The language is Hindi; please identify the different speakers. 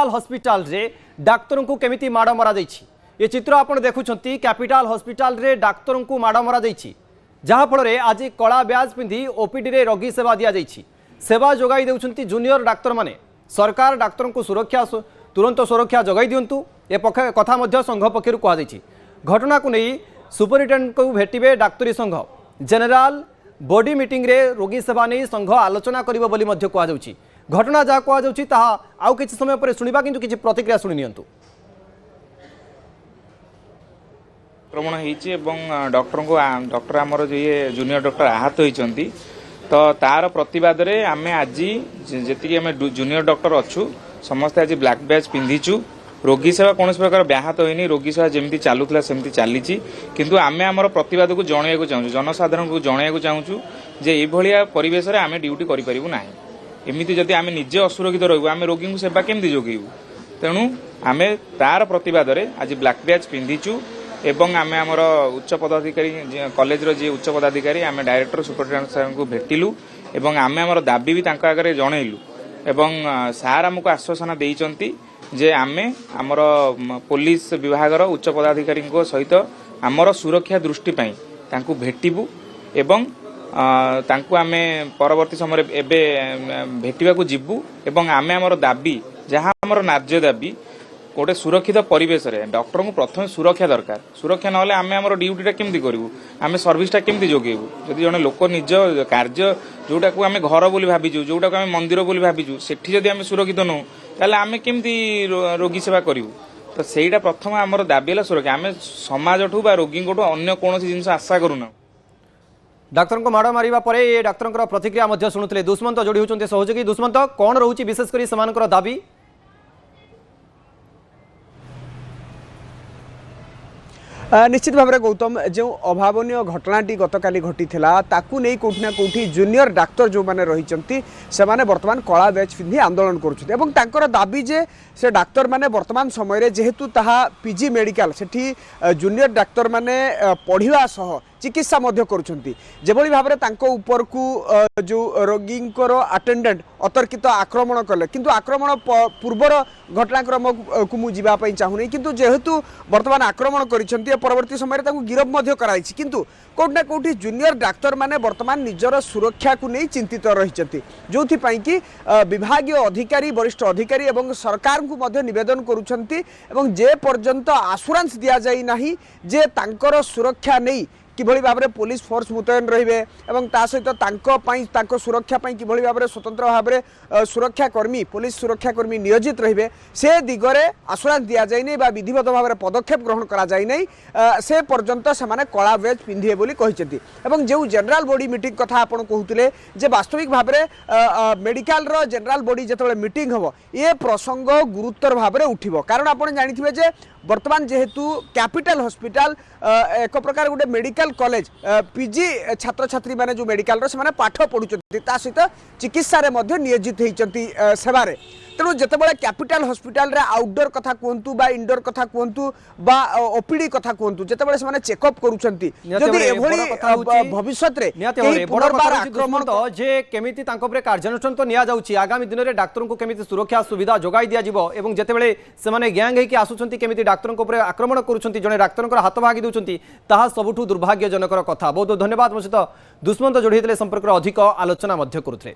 Speaker 1: कैपिटल हॉस्पिटल रे डाक्तर को केमिति माड़ मरा जाइछि। ये चित्र आप देखुंत कैपिटल हॉस्पिटल रे डाक्तर को माड़ मरा जाइछि, जहाँ फल आज कला ब्याज पिंधि ओपीडी रे रोगी सेवा दि जाइछि। सेवा जोगाई देउछंती जूनियर डाक्तर माने। सरकार डाक्तर को सुरक्षा तुरंत सुरक्षा जोगाई दिंतु ए कथा मध्य संघ पक्षर कहुई। घटना को नहीं सुपरिटेडेंट को भेटे डाक्तरी संघ जनरल बॉडी मीटिंग रे रोगी सेवा नहीं संघ आलोचना करिबो बोली मध्य कहुई। घटना जहाँ कहुई आउ किछि समय पर सुनिबा, किंतु किछि प्रतिक्रिया सुनि नियंतु।
Speaker 2: आक्रमण होती डॉक्टर आमर जो ये जूनियर डॉक्टर आहत होती, तो तार प्रतिवाद रे आमे आज जी आम जूनियर डॉक्टर अच्छु समस्ते आज ब्लैक बैज पिंधिचु। रोगी सेवा कौन प्रकार व्याहत होनी, रोगी सेवा जमी चलूला सेमती चली, किंतु आमे आमर प्रतिवाद को जनवाक चाहूँ, जनसाधारण को जनवाक चाहूँ जे ये परिवेश रे आमे ड्यूटी करूँ ना। एमती जदि आमे निजे असुरक्षित रहू आमे रोगी को सेवा केमती जोगेबू। तेणु आमे तार प्रतिवाद रे आज ब्लैक बैज पिंधिचु एवं आमे आमर उच्च पदाधिकारी कॉलेज रो जी उच्च पदाधिकारी आमे डायरेक्टर सुपरिटेडेंट सार को भेटिलु एवं आमे आमर दाबी भी तांका आगे जनइलु एवं सार आमको आश्वासन देइचंती जे आमे आमर पुलिस विभाग रो उच्च पदाधिकारी सहित आमर सुरक्षा दृष्टि पई तांको भेटिबु एवं तांको आमे परवर्ती समय एबे भेटिबा को जिबु एवं आमे आमर दाबी जहां आमर न्याय दाबी गोटे सुरक्षित परिवेश रे डॉक्टर को प्रथम सुरक्षा दरकार। सुरक्षा ना आम आम ड्यूटीटा केमती करूँ, आम सर्विसटा केमती जोगेबू। जदि जड़े लोक निज कार्य जोटा को आम घर बोली भाविचु, जोटा को आम मंदिर बोली भाविचु, सेठी जदि आम सुरक्षित नौ ताले आम केमती रोगी सेवा करूँ। तो ସେଇଟା प्रथम आमर दाबी है सुरक्षा। आम समाज ठू बा रोगी अन्य कौन जिन आशा करूना।
Speaker 1: डाक्तर को माड़ मारिबा परे ये डाक्तर प्रतिक्रिया मध्य शुणुले। दुष्मंत जोड़ी होचंते सहयोगी। दुष्मंत कौन रोची विशेषकर सेमानकर दाबी?
Speaker 3: निश्चित भाव में गौतम जो अभावनीय घटनाटी गतकाली घटी ताकू नहीं कौटि ना कौटि जूनियर डाक्तर जो मैंने रही से माने वर्तमान कला बैच पिंधि आंदोलन कर दाबी जे से डाक्तर माने वर्तमान समय जेहेतु ताहा पीजी मेडिकल सेठी जूनियर डाक्तर माने पढ़िवा सह चिकित्सा करुछंती जेभली भाव में तांको ऊपर को जो रोगींकर अटेंडेंट अतर्कित आक्रमण कले, किंतु आक्रमण पूर्वर घटनाक्रम को मुझे जावाई चाहूनी, किंतु जेहेतु वर्तमान आक्रमण करिसेंती परवर्ती समय गिरफ कराई, किंतु कौट ना कौटि जूनियर डाक्तर माने वर्तमान निजर सुरक्षा को नहीं चिंतित रही, जो कि विभागीय अधिकारी वरिष्ठ अधिकारी एवं सरकार को मध्य निवेदन करुछंती एवं जे पर्यंत आश्योरेंस दिया जाई नाही जे तांकर सुरक्षा नहीं किभली भाव में पुलिस फोर्स मुतयन रहिबे एवं ता सहित तांको सुरक्षा पई किभली भाव में स्वतंत्र भाव में सुरक्षाकर्मी पुलिस सुरक्षाकर्मी नियोजित रहिबे से दिगरे आश्वासन दिया जाय नै बा विधिवत भाव में पदक्षेप ग्रहण करा जाय नै से पर्यंत से माने कला बैज पिंधिए बोली कहिसेंती। एवं जो जनरल बॉडी मीटिंग कथा आपण कहूतिले जे वास्तविक भाव में मेडिकल रो जनरल बॉडी जेतबे मीटिंग हबो ये प्रसंग गुरुतर भाव में उठिबो। कारण आपण जानिथिबे जे वर्तमान जेहेतु कैपिटल हॉस्पिटल एक प्रकार गोटे मेडिकल कॉलेज पीजी छात्र छात्री माने जो मेडिकल रो से माने पाठ पढुचंती ता सहित चिकित्सा रे मध्य नियोजित होइचंती सेवारे। तेणु जितेबाला कैपिटल हॉस्पिटल रे आउटडोर कथा कहतु बा इनडोर कथा कहतु बा ओपीडी कथा कहतु जितेबाला से माने चेकअप करूचंती जदि एभली भविष्यत रे पुनर्बार आक्रमण
Speaker 1: जे केमिति तांको परे कार्यानुष्ठान तो निया जाउची आगामी दिन रे डाक्टर को केमिति सुरक्षा सुविधा जोगाई दिया जिवो एवं जितेबाला से माने गैंग हे कि आसुचंती केमिति डाक्टर को परे आक्रमण करूचंती जने डाक्टर को हाथ भागी दउचंती ताहा सबुठु दुर्भाग्यजनकर कथा। बहुत बहुत धन्यवाद। मो सहित दुष्मंत जोड़ी संपर्क अधिक आलोचना मध्य करुथले।